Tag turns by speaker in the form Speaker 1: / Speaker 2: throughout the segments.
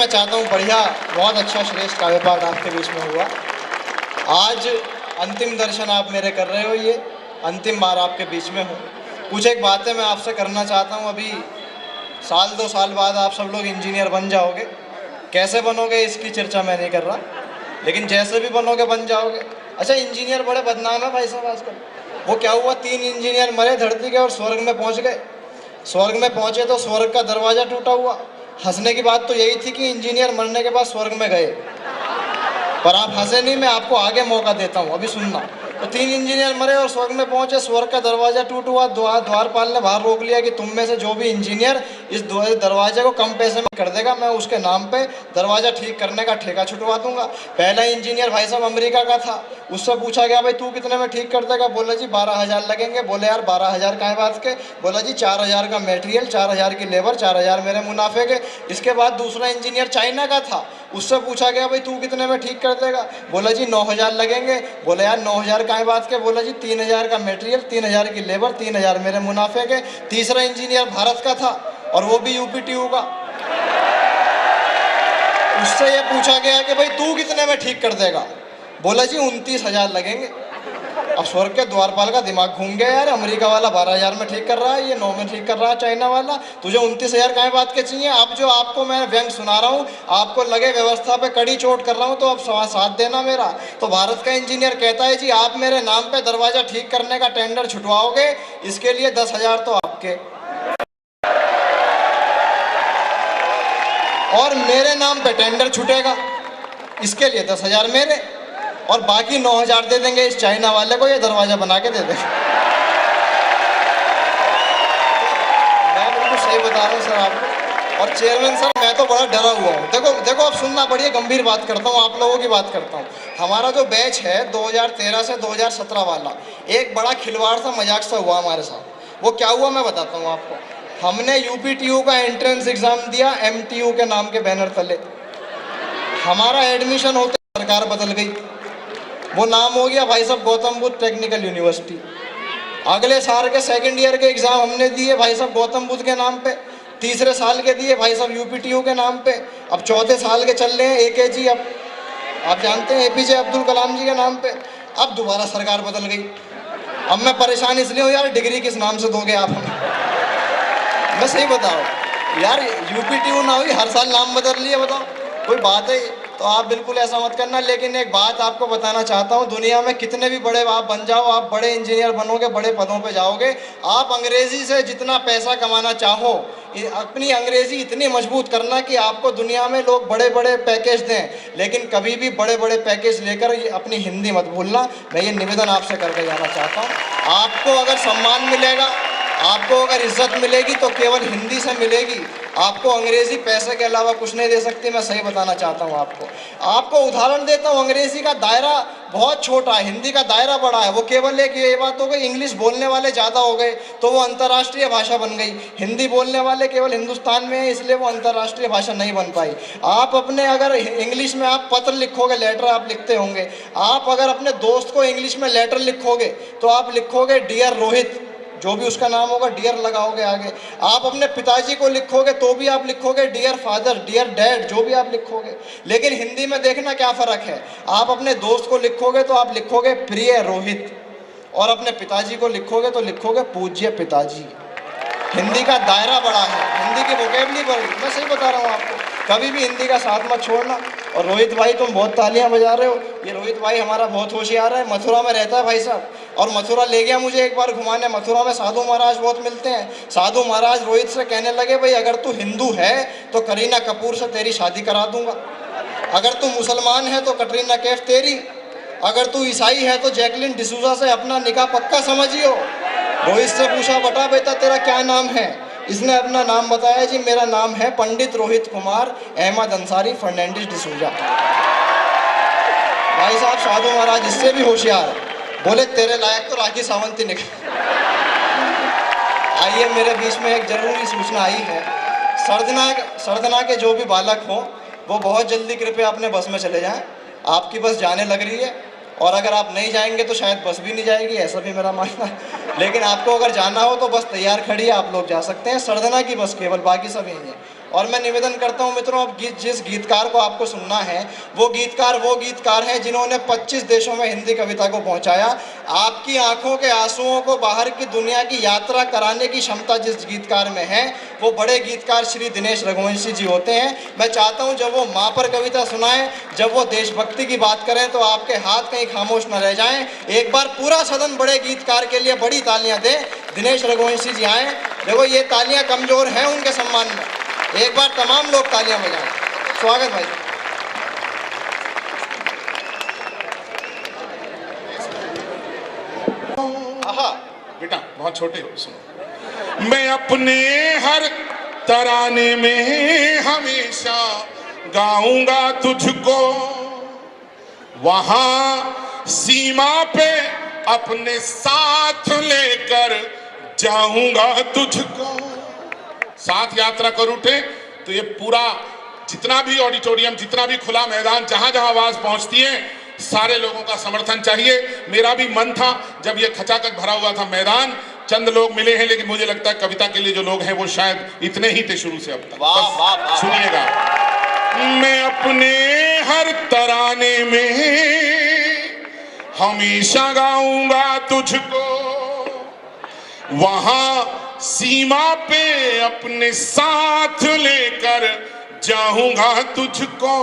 Speaker 1: मैं चाहता हूँ बढ़िया, बहुत अच्छा श्रेष्ठ काव्य पाठ आपके बीच में हुआ। आज अंतिम दर्शन आप मेरे कर रहे हो, ये अंतिम बार आपके बीच में हूँ। कुछ एक बातें मैं आपसे करना चाहता हूँ। अभी साल 2 साल बाद आप सब लोग इंजीनियर बन जाओगे। कैसे बनोगे इसकी चर्चा मैं नहीं कर रहा, लेकिन जैसे भी बनोगे बन जाओगे। अच्छा, इंजीनियर बड़े बदनाम है भाई साहब आजकल। वो क्या हुआ, 3 इंजीनियर मरे धरती के और स्वर्ग में पहुँच गए। स्वर्ग में पहुँचे तो स्वर्ग का दरवाज़ा टूटा हुआ। हंसने की बात तो यही थी कि इंजीनियर मरने के बाद स्वर्ग में गए, पर आप हंसे नहीं, मैं आपको आगे मौका देता हूँ, अभी सुनना। तो 3 इंजीनियर मरे और स्वर्ग में पहुंचे। स्वर्ग का दरवाजा टूट हुआ। द्वारपाल ने बाहर रोक लिया कि तुम में से जो भी इंजीनियर इस दरवाजे को कम पैसे में कर देगा, मैं उसके नाम पे दरवाजा ठीक करने का ठेका छुटवा दूंगा। पहला इंजीनियर भाई साहब अमेरिका का था। उससे पूछा गया, भाई तू कितने में ठीक कर देगा? बोला जी 12,000 लगेंगे। बोले यार 12,000 काहे बात के? बोला जी 4,000 का मटेरियल, 4,000 की लेबर, 4,000 मेरे मुनाफे के। इसके बाद दूसरा इंजीनियर चाइना का था। उससे पूछा गया, भाई तू कितने में ठीक कर देगा? बोला जी 9,000 लगेंगे। बोले यार 9,000 काहे बात के? बोला जी 3,000 का मटेरियल, 3,000 की लेबर, 3,000 मेरे मुनाफे के। तीसरा इंजीनियर भारत का था और वो भी यूपीटीयू का। उससे ये पूछा गया कि भाई तू कितने में ठीक कर देगा? बोला जी 29,000 लगेंगे। अब स्वर्ग के द्वारपाल का दिमाग घूम गया, यार अमेरिका वाला 12,000 में ठीक कर रहा है, ये 9 में ठीक कर रहा है चाइना वाला, तुझे 29,000 काहे बात के चाहिए? अब जो आपको मैं व्यंग सुना रहा हूँ, आपको लगे व्यवस्था पे कड़ी चोट कर रहा हूँ, तो अब साथ देना मेरा। तो भारत का इंजीनियर कहता है जी आप मेरे नाम पे दरवाजा ठीक करने का टेंडर छुटवाओगे, इसके लिए 10,000 तो आपके और मेरे नाम पे टेंडर छूटेगा, इसके लिए 10,000 मेरे, और बाकी 9,000 दे देंगे इस चाइना वाले को, ये दरवाजा बना के दे देंगे। मैं बिल्कुल सही बता रहा हूँ सर आपको। और चेयरमैन सर, मैं तो बड़ा डरा हुआ हूँ। देखो देखो, अब सुनना, बढ़िया गंभीर बात करता हूँ, आप लोगों की बात करता हूँ। हमारा जो बैच है 2013 से 2017 वाला, एक बड़ा खिलवाड़ सा, मजाक सा हुआ हमारे साथ। वो क्या हुआ मैं बताता हूँ आपको। हमने यूपीटीयू का एंट्रेंस एग्जाम दिया एमटीयू के नाम के बैनर तले। हमारा एडमिशन होते सरकार बदल गई, वो नाम हो गया भाई साहब गौतम बुद्ध टेक्निकल यूनिवर्सिटी। अगले साल के सेकंड ईयर के एग्जाम हमने दिए भाई साहब गौतम बुद्ध के नाम पे। तीसरे साल के दिए भाई साहब यूपीटीयू के नाम पे। अब चौथे साल के चल रहे हैं एकेजी, अब आप जानते हैं एपीजे अब्दुल कलाम जी के नाम पे। अब दोबारा सरकार बदल गई। अब मैं परेशान इसलिए हूँ यार, डिग्री किस नाम से दोगे आप हमें? मैं सही बताओ यार, यूपीटीयू ना हुई, हर साल नाम बदल लिए, बताओ कोई बात है? तो आप बिल्कुल ऐसा मत करना। लेकिन एक बात आपको बताना चाहता हूँ, दुनिया में कितने भी बड़े आप बन जाओ, आप बड़े इंजीनियर बनोगे, बड़े पदों पे जाओगे, आप अंग्रेजी से जितना पैसा कमाना चाहो, अपनी अंग्रेजी इतनी मजबूत करना कि आपको दुनिया में लोग बड़े बड़े पैकेज दें, लेकिन कभी भी बड़े बड़े पैकेज लेकर अपनी हिंदी मत भूलना। मैं ये निवेदन आपसे करके जाना चाहता हूँ। आपको अगर सम्मान मिलेगा, आपको अगर इज्जत मिलेगी तो केवल हिंदी से मिलेगी। आपको अंग्रेजी पैसे के अलावा कुछ नहीं दे सकती, मैं सही बताना चाहता हूँ आपको उदाहरण देता हूँ। अंग्रेजी का दायरा बहुत छोटा है, हिंदी का दायरा बड़ा है। वो केवल एक ये बात हो गई, इंग्लिश बोलने वाले ज़्यादा हो गए तो वो अंतर्राष्ट्रीय भाषा बन गई। हिंदी बोलने वाले केवल हिंदुस्तान में है, इसलिए वो अंतर्राष्ट्रीय भाषा नहीं बन पाई। आप अपने अगर इंग्लिश में आप पत्र लिखोगे, लेटर आप लिखते होंगे, आप अगर अपने दोस्त को इंग्लिश में लेटर लिखोगे तो आप लिखोगे डियर रोहित, जो भी उसका नाम होगा डियर लगाओगे आगे। आप अपने पिताजी को लिखोगे तो भी आप लिखोगे डियर फादर, डियर डैड, जो भी आप लिखोगे। लेकिन हिंदी में देखना क्या फ़र्क है, आप अपने दोस्त को लिखोगे तो आप लिखोगे प्रिय रोहित, और अपने पिताजी को लिखोगे तो लिखोगे पूज्य पिताजी। हिंदी का दायरा बड़ा है, हिंदी की वोकेबलरी बड़ी। मैं सही बता रहा हूँ आपको, कभी भी हिंदी का साथ मत छोड़ना। और रोहित भाई तुम बहुत तालियां बजा रहे हो, ये रोहित भाई हमारा बहुत होशियार है, मथुरा में रहता है भाई साहब, और मथुरा ले गया मुझे एक बार घुमाने। मथुरा में साधु महाराज बहुत मिलते हैं। साधु महाराज रोहित से कहने लगे, भाई अगर तू हिंदू है तो करीना कपूर से तेरी शादी करा दूंगा, अगर तू मुसलमान है तो कटरीना कैफ तेरी, अगर तू ईसाई है तो जैकलिन डिसूजा से अपना निकाह पक्का समझियो। रोहित से पूछा, बता बेटा तेरा क्या नाम है? इसने अपना नाम बताया, जी मेरा नाम है पंडित रोहित कुमार अहमद अंसारी फर्नांडिस डिसूजा। भाई साहब साधु महाराज इससे भी होशियार, बोले तेरे लायक तो राखी सावंत ही निकल। आइए, मेरे बीच में एक जरूरी सूचना आई है। सरदना के जो भी बालक हों वो बहुत जल्दी कृपया अपने बस में चले जाएं। आपकी बस जाने लग रही है, और अगर आप नहीं जाएंगे तो शायद बस भी नहीं जाएगी, ऐसा भी मेरा मानना है। लेकिन आपको अगर जाना हो तो बस तैयार खड़ी है, आप लोग जा सकते हैं। सरदना की बस केवल, बाकी सब यहीं है। और मैं निवेदन करता हूं मित्रों, अब जिस गीतकार को आपको सुनना है वो गीतकार हैं जिन्होंने 25 देशों में हिंदी कविता को पहुंचाया। आपकी आंखों के आंसुओं को बाहर की दुनिया की यात्रा कराने की क्षमता जिस गीतकार में है वो बड़े गीतकार श्री दिनेश रघुवंशी जी होते हैं। मैं चाहता हूं जब वो माँ पर कविता सुनाएं, जब वो देशभक्ति की बात करें तो आपके हाथ कहीं खामोश न रह जाएं। एक बार पूरा सदन बड़े गीतकार के लिए बड़ी तालियां दे। दिनेश रघुवंशी जी आए। देखो ये तालियां कमजोर हैं उनके सम्मान में, एक बार तमाम लोग तालियां बजाएं। स्वागत भाई।
Speaker 2: बेटा बहुत छोटे हो, सुनो। मैं अपने हर तराने में हमेशा गाऊंगा तुझको, वहां सीमा पे अपने साथ लेकर जाऊंगा तुझको। साथ यात्रा कर उठे तो ये पूरा जितना भी ऑडिटोरियम, जितना भी खुला मैदान, जहां जहां आवाज पहुंचती है, सारे लोगों का समर्थन चाहिए। मेरा भी मन था जब ये खचाखच भरा हुआ था मैदान, चंद लोग मिले हैं, लेकिन मुझे लगता है कविता के लिए जो लोग हैं वो शायद इतने ही थे शुरू से अब तक। बस सुनिएगा। मैं अपने हर तराने में हमेशा गाऊंगा तुझको, वहां सीमा पे अपने साथ लेकर जाऊंगा तुझको।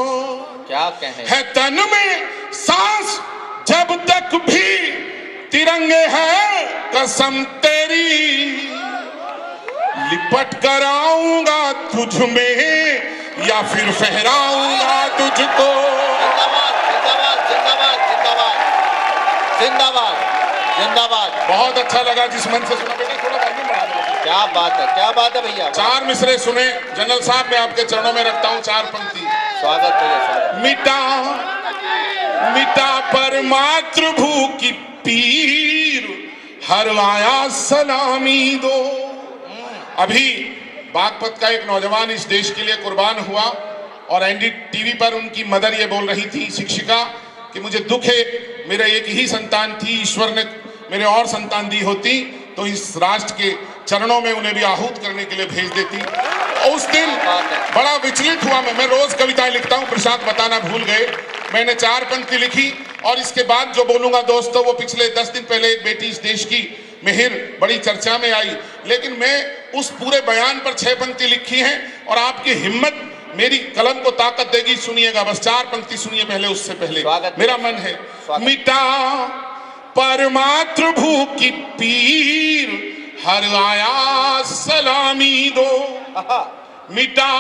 Speaker 1: क्या कहें?
Speaker 2: है तन में सांस जब तक भी तिरंगे है कसम तेरी, लिपट कर आऊंगा तुझ में या फिर फहराऊंगा तुझको।
Speaker 1: जिंदाबाद जिंदाबाद जिंदाबाद जिंदाबाद जिंदाबाद जिंदाबाद।
Speaker 2: बहुत अच्छा लगा जिस मन से सुना। बेटा थोड़ा वॉल्यूम बढ़ा दो।
Speaker 1: क्या बात है भैया।
Speaker 2: चार मिसरे सुने जनरल साहब, मैं आपके चरणों में रखता हूं चार पंक्ति।
Speaker 1: स्वागत भैया।
Speaker 2: मिटा पर मातृभू की पीर, हर आया सलामी दो। अभी बागपत का एक नौजवान इस देश के लिए कुर्बान हुआ और एनडीटीवी पर उनकी मदर ये बोल रही थी, शिक्षिका, कि मुझे दुख है, मेरा एक ही संतान थी, ईश्वर ने मेरे और संतान दी होती तो इस राष्ट्र के चरणों में उन्हें भी आहूत करने के लिए भेज देती। उस दिन बड़ा विचलित हुआ मैं रोज कविताएं लिखता हूं, प्रशांत बताना भूल गए। मैंने चार पंक्ति लिखी और इसके बाद जो बोलूंगा दोस्तों वो पिछले 10 दिन पहले एक बेटी इस देश की मिहिर बड़ी चर्चा में आई, लेकिन मैं उस पूरे बयान पर 6 पंक्ति लिखी हैं और आपकी हिम्मत मेरी कलम को ताकत देगी। सुनिएगा, बस 4 पंक्ति सुनिए पहले, उससे पहले मेरा मन है। मिटा पर मातृभू की पीर, हर आया सलामी दो। मिटा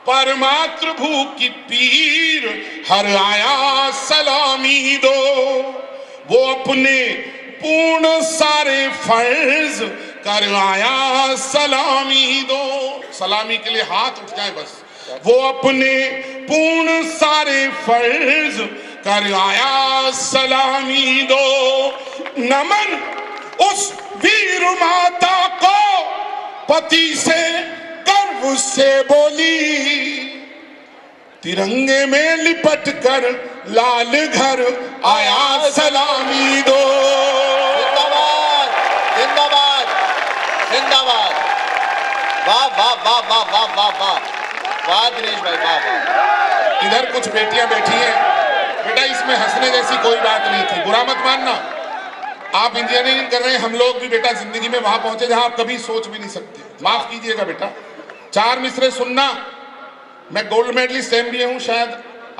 Speaker 2: पर मातृभू की पीर, हर आया सलामी दो। वो अपने पूर्ण सारे फर्ज कर आया सलामी दो। सलामी के लिए हाथ उठ जाए बस। वो अपने पूर्ण सारे फर्ज कर आया सलामी दो। नमन उस वीर माता को पति से गर्व से बोली, तिरंगे में लिपट कर लाल घर आया सलामी दो।
Speaker 1: जिंदाबाद जिंदाबाद जिंदाबाद। वाह वाह वाह वाह वाह वाह वाह वाह दिनेश भाई वाह।
Speaker 2: इधर कुछ बेटियां बैठी हैं, बेटा इसमें हंसने जैसी कोई बात नहीं थी, बुरा मत मानना। आप इंजीनियरिंग कर रहे हैं, हम लोग भी बेटा जिंदगी में वहां पहुंचे जहां आप कभी सोच भी नहीं सकते, माफ कीजिएगा बेटा। 4 मिसरे सुनना। मैं गोल्ड मेडलिस्ट MBA हूं, शायद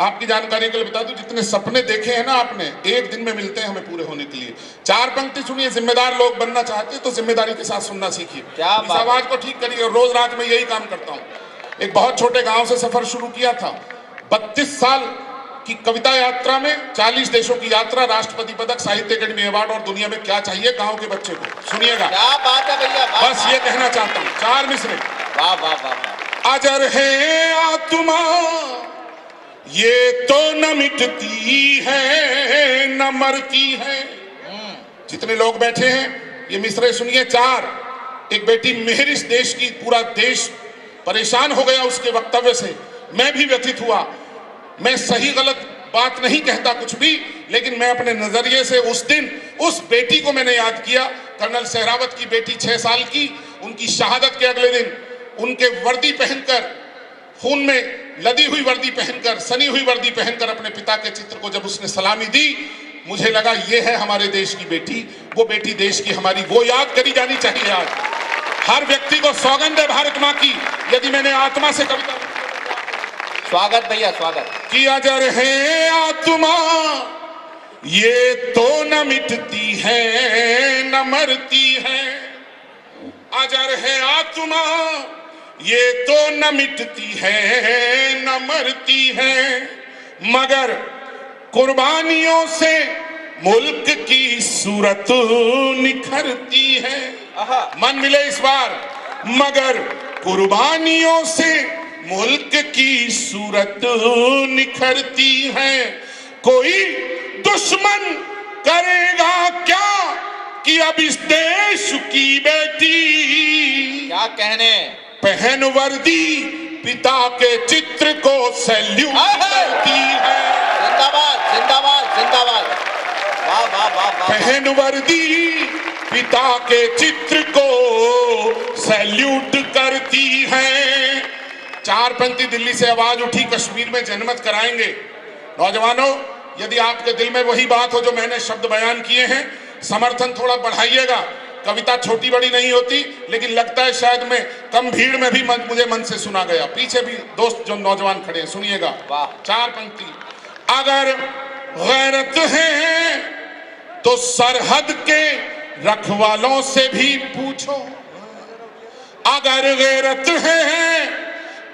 Speaker 2: आपकी जानकारी के लिए बता दूं, जितने सपने देखे हैं ना आपने, एक दिन में मिलते हैं हमें पूरे होने के लिए। 4 पंक्ति सुनिए। जिम्मेदार लोग बनना चाहते हैं तो जिम्मेदारी के साथ सुनना सीखिए। इस आवाज को ठीक करिए। रोज रात में यही काम करता हूं। एक बहुत छोटे गांव से सफर शुरू किया था, 32 साल की कविता यात्रा में 40 देशों की यात्रा, राष्ट्रपति पदक, साहित्य अकादमी अवार्ड और दुनिया में क्या चाहिए गांव के बच्चे को। सुनिएगा,
Speaker 1: क्या बात है भैया।
Speaker 2: बस ये कहना चाहता हूँ। 4 मिसरे।
Speaker 1: वाह वाह वाह।
Speaker 2: अजर है आत्मा ये तो न मिटती है न मरती है। जितने लोग बैठे हैं ये मिसरे सुनिए। 4। एक बेटी मिहिर इस देश की, पूरा देश परेशान हो गया उसके वक्तव्य से, मैं भी व्यथित हुआ। मैं सही गलत बात नहीं कहता कुछ भी, लेकिन मैं अपने नजरिए से उस दिन उस बेटी को मैंने याद किया, कर्नल सहरावत की बेटी 6 साल की, उनकी शहादत के अगले दिन उनके वर्दी पहनकर, खून में लदी हुई वर्दी पहनकर, सनी हुई वर्दी पहनकर अपने पिता के चित्र को जब उसने सलामी दी, मुझे लगा ये है हमारे देश की बेटी, वो बेटी देश की हमारी, वो याद करी जानी चाहिए। आज हर व्यक्ति को सौगंध है भारत माँ की, यदि मैंने आत्मा से कविता,
Speaker 3: स्वागत भैया, स्वागत।
Speaker 2: कि अजर है आत्मा ये तो न मिटती है न मरती है, अजर है आत्मा ये तो न मिटती है न मरती है, मगर कुर्बानियों से मुल्क की सूरत निखरती है। मन मिले इस बार, मगर कुर्बानियों से मुल्क की सूरत निखरती है, कोई दुश्मन करेगा क्या कि अब इस देश की बेटी
Speaker 3: क्या कहने,
Speaker 2: पहन वर्दी पिता के चित्र को सैल्यूट करती है।
Speaker 3: जिंदाबाद जिंदाबाद जिंदाबाद, वाह वाह वाह वाह।
Speaker 2: पहन वर्दी पिता के चित्र को सैल्यूट करती है। चारपंथी दिल्ली से आवाज उठी, कश्मीर में जनमत कराएंगे। नौजवानों, यदि आपके दिल में वही बात हो जो मैंने शब्द बयान किए हैं, समर्थन थोड़ा बढ़ाइएगा। कविता छोटी बड़ी नहीं होती, लेकिन लगता है शायद मैं कम भीड़ में भी मुझे मन से सुना गया। पीछे भी दोस्त जो नौजवान खड़े हैं, सुनिएगा। चार पंक्ति। अगर गैरत है तो सरहद के रखवालों से भी पूछो, अगर गैरत है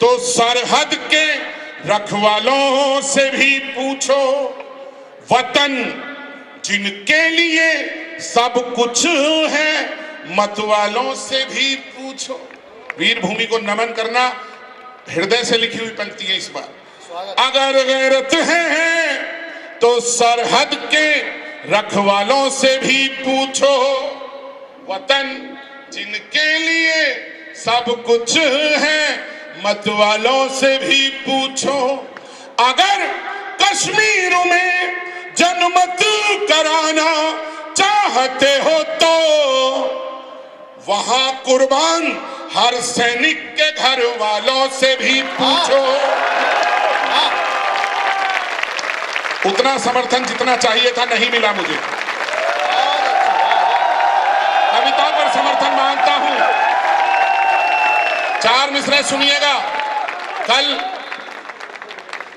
Speaker 2: तो सरहद के रखवालों से भी पूछो, वतन जिनके लिए सब कुछ है मतवालों से भी पूछो। वीर भूमि को नमन करना हृदय से लिखी हुई पंक्ति है इस बार। अगर गैरत है तो सरहद के रखवालों से भी पूछो, वतन जिनके लिए सब कुछ है मतवालों से भी पूछो। अगर कश्मीर में जनमत कराना चाहते हो तो वहां कुर्बान हर सैनिक के घर वालों से भी पूछो। उतना समर्थन जितना चाहिए था नहीं मिला मुझे। कविता पर समर्थन मांगता हूं। चार मिसरे सुनिएगा। कल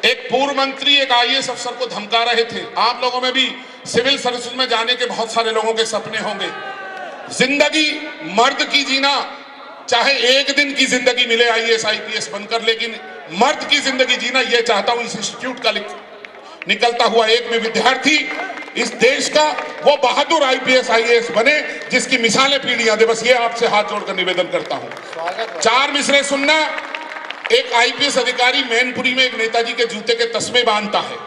Speaker 2: एक पूर्व मंत्री एक आईएएस अफसर को धमका रहे थे। आप लोगों में भी सिविल सर्विस में जाने के बहुत सारे लोगों के सपने होंगे। जिंदगी मर्द की जीना, चाहे एक दिन की जिंदगी मिले आईएएस आईपीएस बनकर, लेकिन मर्द की जिंदगी जीना यह चाहता हूं इस इंस्टीट्यूट का निकलता हुआ एक में विद्यार्थी इस देश का वो बहादुर आईपीएस आईएएस बने जिसकी मिसालें पीढ़ियां दे। बस ये आपसे हाथ जोड़कर निवेदन करता हूं। चार मिसरे सुनना। एक आईपीएस अधिकारी मैनपुरी में एक नेताजी के जूते के तस्मे बांधता है।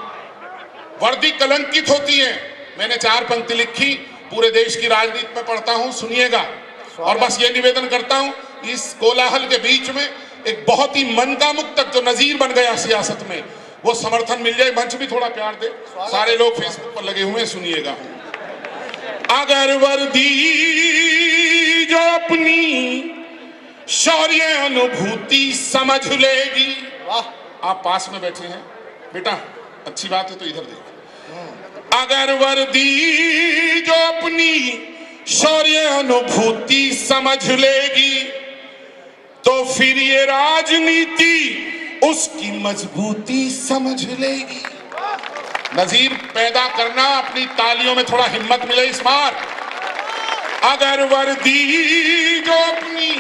Speaker 2: वर्दी कलंकित होती है। मैंने चार पंक्ति लिखी, पूरे देश की राजनीति में पढ़ता हूं, सुनिएगा। और बस ये निवेदन करता हूं, इस कोलाहल के बीच में एक बहुत ही मन का मुक्तक जो नजीर बन गया सियासत में, वो समर्थन मिल जाए। मंच भी थोड़ा प्यार दे। सारे लोग फेसबुक पर लगे हुए, सुनिएगा। अगर वर्दी जो अपनी शौर्य अनुभूति समझ लेगी। आप पास में बैठे हैं बेटा, अच्छी बात है तो इधर देखो। अगर वर्दी जो अपनी शौर्य अनुभूति समझ लेगी तो फिर ये राजनीति उसकी मजबूती समझ लेगी। नजीर पैदा करना, अपनी तालियों में थोड़ा हिम्मत मिले इस बार। अगर वर्दी जो अपनी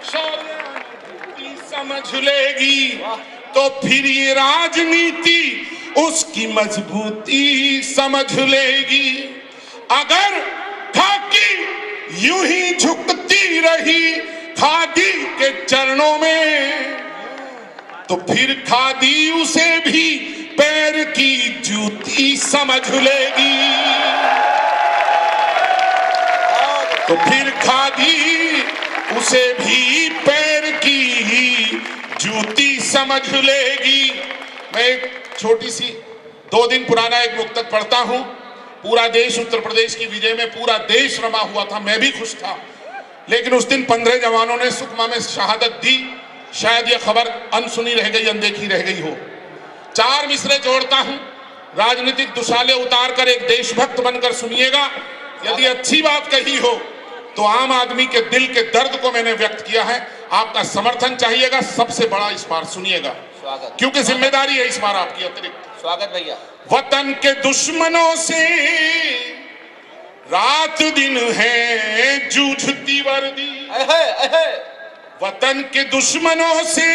Speaker 2: शौर्य समझ लेगी तो फिर ये राजनीति उसकी मजबूती समझ लेगी। अगर खाकी यूं ही झुकती रही खादी के चरणों में तो फिर खादी उसे भी पैर की जूती समझ लेगी। तो फिर खादी उसे भी पैर की जूती समझ लेगी। मैं एक छोटी सी 2 दिन पुराना एक मुक्तक पढ़ता हूं। पूरा देश उत्तर प्रदेश की विजय में पूरा देश रमा हुआ था, मैं भी खुश था। लेकिन उस दिन 15 जवानों ने सुकमा में शहादत दी। शायद यह खबर अनसुनी रह गई, अनदेखी रह गई हो। 4 मिसरे जोड़ता हूं, राजनीतिक दुशाले उतार कर एक देशभक्त बनकर सुनिएगा। यदि अच्छी बात कही हो तो आम आदमी के दिल के दर्द को मैंने व्यक्त किया है। आपका समर्थन चाहिएगा, सबसे बड़ा इस बार सुनिएगा,
Speaker 3: स्वागत,
Speaker 2: क्योंकि जिम्मेदारी है इस बार आपकी अतिरिक्त।
Speaker 3: स्वागत भैया।
Speaker 2: वतन के दुश्मनों से रात दिन है जूझती वर्दी, वतन के दुश्मनों से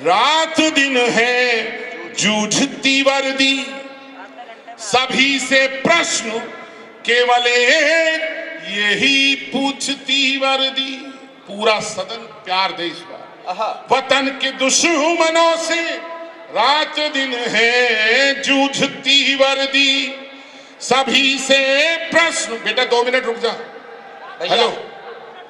Speaker 2: रात दिन है जूझती वर्दी, सभी से प्रश्न केवल एक यही पूछती वर्दी। पूरा सदन प्यार दे इस बार। वतन के दुश्मनों से रात दिन है जूझती वर्दी, सभी से प्रश्न। बेटा 2 मिनट रुक जा। हेलो,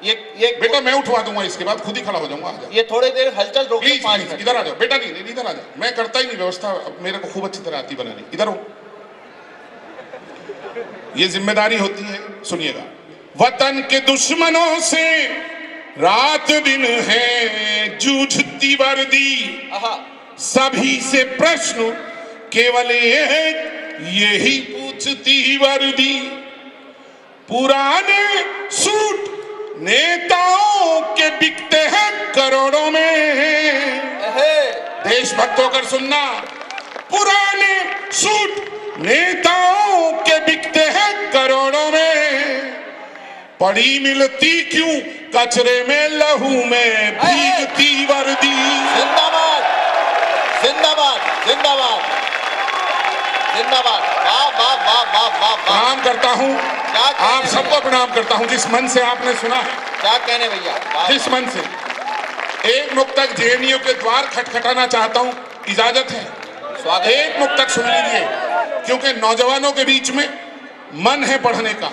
Speaker 3: ये
Speaker 2: बेटा मैं उठवा दूंगा, इसके बाद खुद ही खड़ा हो जाऊंगा। आ जा।
Speaker 3: ये थोड़ी देर हलचल रोक
Speaker 2: प्लीज इधर आ जाओ। बेटा नहीं, इधर आ जाओ। मैं करता ही नहीं व्यवस्था, मेरे को खूब अच्छी तरह आती बनानी। इधर हो, ये जिम्मेदारी होती है। सुनिएगा, वतन के दुश्मनों से रात दिन है जूझती वर्दी, सभी से प्रश्न केवल एक यही पूछती वर्दी। पुराने सूट नेताओं के बिकते हैं करोड़ों में। देशभक्तों कर सुनना, पुराने सूट नेताओं के बिकते हैं करोड़ों में, पड़ी मिलती क्यों कचरे में लहू में भीगती वर्दी।
Speaker 3: जिंदाबाद, जिंदाबाद, जिंदाबाद, जिंदाबाद। वाह वाह वाह वाह वाह।
Speaker 2: प्रणाम करता हूँ, आप सबको प्रणाम करता हूँ जिस मन से आपने सुना है।
Speaker 3: क्या कहने भैया,
Speaker 2: जिस मन से। एक मुक्त तक जेएनयू के द्वार खटखटाना चाहता हूँ, इजाजत है?
Speaker 3: स्वागत।
Speaker 2: एक मुक्त तक सुन लीजिए, क्योंकि नौजवानों के बीच में मन है पढ़ने का।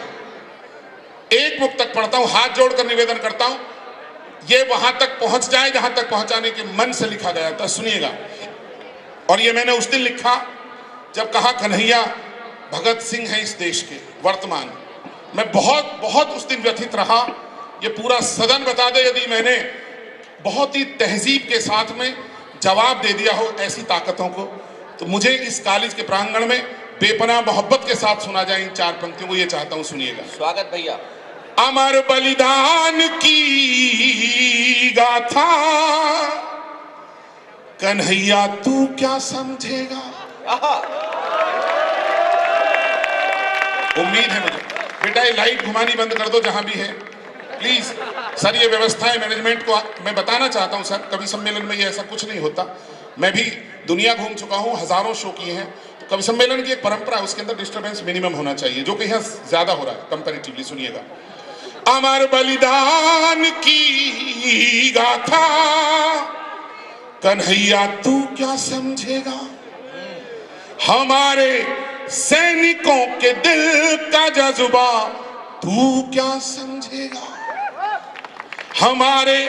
Speaker 2: एक मुक्त तक पढ़ता हूँ, हाथ जोड़कर निवेदन करता हूँ, ये वहां तक पहुंच जाए जहां तक पहुंचाने के मन से लिखा गया था। सुनिएगा, और ये मैंने उस दिन लिखा जब कहा कन्हैया भगत सिंह है इस देश के वर्तमान। मैं बहुत बहुत उस दिन व्यथित रहा। ये पूरा सदन बता दे यदि मैंने बहुत ही तहजीब के साथ में जवाब दे दिया हो ऐसी ताकतों को, तो मुझे इस कॉलेज के प्रांगण में बेपनाह मोहब्बत के साथ सुना जाए इन 4 पंक्तियों को। ये चाहता हूं, सुनिएगा।
Speaker 3: स्वागत भैया।
Speaker 2: अमर बलिदान की गाथा कन्हैया तू क्या समझेगा। उम्मीद है मुझे। बेटा ये लाइट घुमानी बंद कर दो जहां भी है प्लीज। सर ये व्यवस्थाएं मैनेजमेंट को मैं बताना चाहता हूं सर, कवि सम्मेलन में ये ऐसा कुछ नहीं होता। मैं भी दुनिया घूम चुका हूं, हजारों शो किए हैं। तो कवि सम्मेलन की एक परंपरा है, उसके अंदर डिस्टर्बेंस मिनिमम होना चाहिए, जो कि यहाँ ज्यादा हो रहा है कंपैरेटिवली। सुनिएगा, अमर बलिदान की गाथा कन्हैया तू क्या समझेगा, हमारे सैनिकों के दिल का जज्बा तू क्या समझेगा, हमारे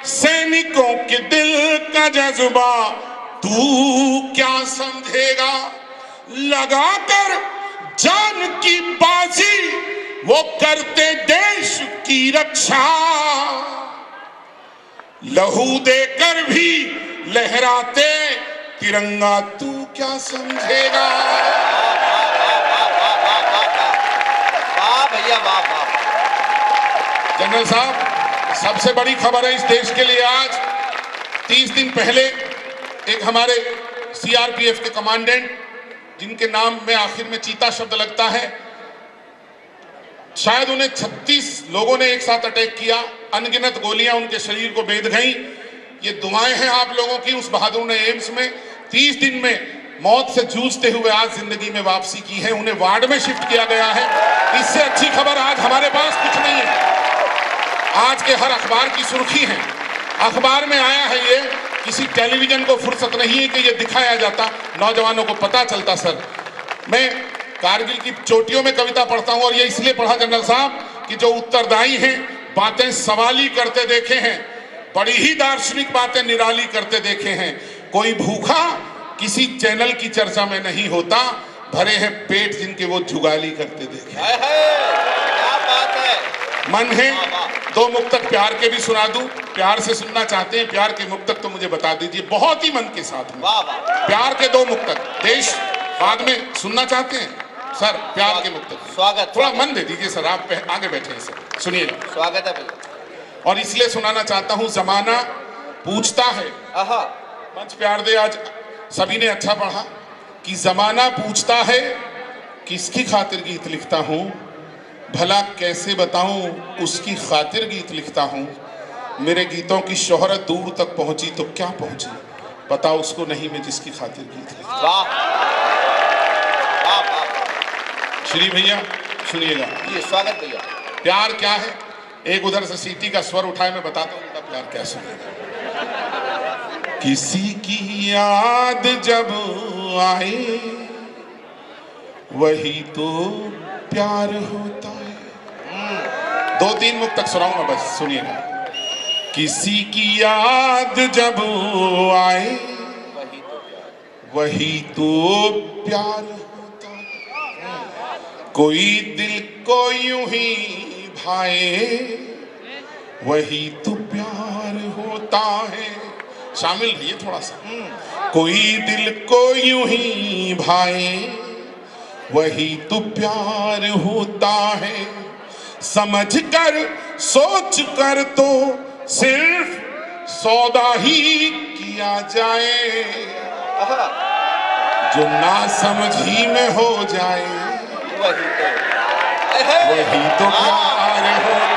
Speaker 2: सैनिकों के दिल का जज्बा तू क्या समझेगा। लगाकर जान की बाजी वो करते देश की रक्षा, लहू देकर भी लहराते तिरंगा तू क्या समझेगा।
Speaker 3: वाह भैया, वाह वाह।
Speaker 2: जनरल साहब, सबसे बड़ी खबर है इस देश के लिए आज। 30 दिन पहले एक हमारे सीआरपीएफ के कमांडेंट, जिनके नाम में आखिर में चीता शब्द लगता है, शायद उन्हें 36 लोगों ने एक साथ अटैक किया, अनगिनत गोलियां उनके शरीर को बेध गईं। ये दुआएं हैं आप लोगों की। उस बहादुर ने एम्स में 30 दिन में मौत से जूझते हुए आज जिंदगी में वापसी की है। उन्हें वार्ड में शिफ्ट किया गया है। इससे अच्छी खबर आज हमारे पास कुछ नहीं है। आज के हर अखबार की सुर्खी है, अखबार में आया है ये। किसी टेलीविजन को फुर्सत नहीं है कि ये दिखाया जाता, नौजवानों को पता चलता। सर, मैं कारगिल की चोटियों में कविता पढ़ता हूं, और ये इसलिए पढ़ा जनरल साहब कि जो उत्तरदायी हैं बातें सवाली करते देखे हैं, बड़ी ही दार्शनिक बातें निराली करते देखे हैं। कोई भूखा किसी चैनल की चर्चा में नहीं होता, भरे हैं पेट जिनके वो जुगाली करते देखे।
Speaker 3: क्या बात है।
Speaker 2: मन है दो मुक्तक प्यार के भी सुना दूं, प्यार से सुनना चाहते हैं प्यार के मुक्तक तो मुझे बता दीजिए, बहुत ही मन के साथ में।
Speaker 3: वाह वाह,
Speaker 2: प्यार के दो मुक्तक देश बाद में सुनना चाहते हैं सर, प्यार के मुक्तक।
Speaker 3: स्वागत,
Speaker 2: थोड़ा
Speaker 3: स्वागत।
Speaker 2: मन दे दीजिए सर, आप आगे बैठे हैं सर, सुनिएगा।
Speaker 3: स्वागत है भैया।
Speaker 2: और इसलिए सुनाना चाहता हूं, जमाना पूछता है,
Speaker 3: आहा,
Speaker 2: मंच प्यार दे, आज सभी ने अच्छा पढ़ा कि जमाना पूछता है किसकी खातिर गीत लिखता हूं, भला कैसे बताऊं उसकी खातिर गीत लिखता हूं। मेरे गीतों की शोहरत दूर तक पहुंची तो क्या पहुंची, पता उसको नहीं मैं जिसकी खातिर गीत लिखता।
Speaker 3: वाह वाह वाह,
Speaker 2: श्री भैया सुनिएगा,
Speaker 3: ये स्वागत भैया।
Speaker 2: प्यार क्या है, एक उधर से सीटी का स्वर उठाए, मैं बताता हूं उनका प्यार क्या सुनिएगा। किसी की याद जब आए वही तो प्यार होता है। दो तीन मुक्तक सुनाऊंगा बस, सुनिएगा। किसी की याद जब आए वही तो प्यार होता है। कोई दिल को यूं ही भाए वही तो प्यार होता है। शामिल रहिए थोड़ा सा। कोई दिल को यूं ही भाए वही तो प्यार होता है। समझ कर सोच कर तो सिर्फ सौदा ही किया जाए,
Speaker 3: आहा,
Speaker 2: जो ना समझी में हो जाए
Speaker 3: वही तो
Speaker 2: वही तो प्यार होता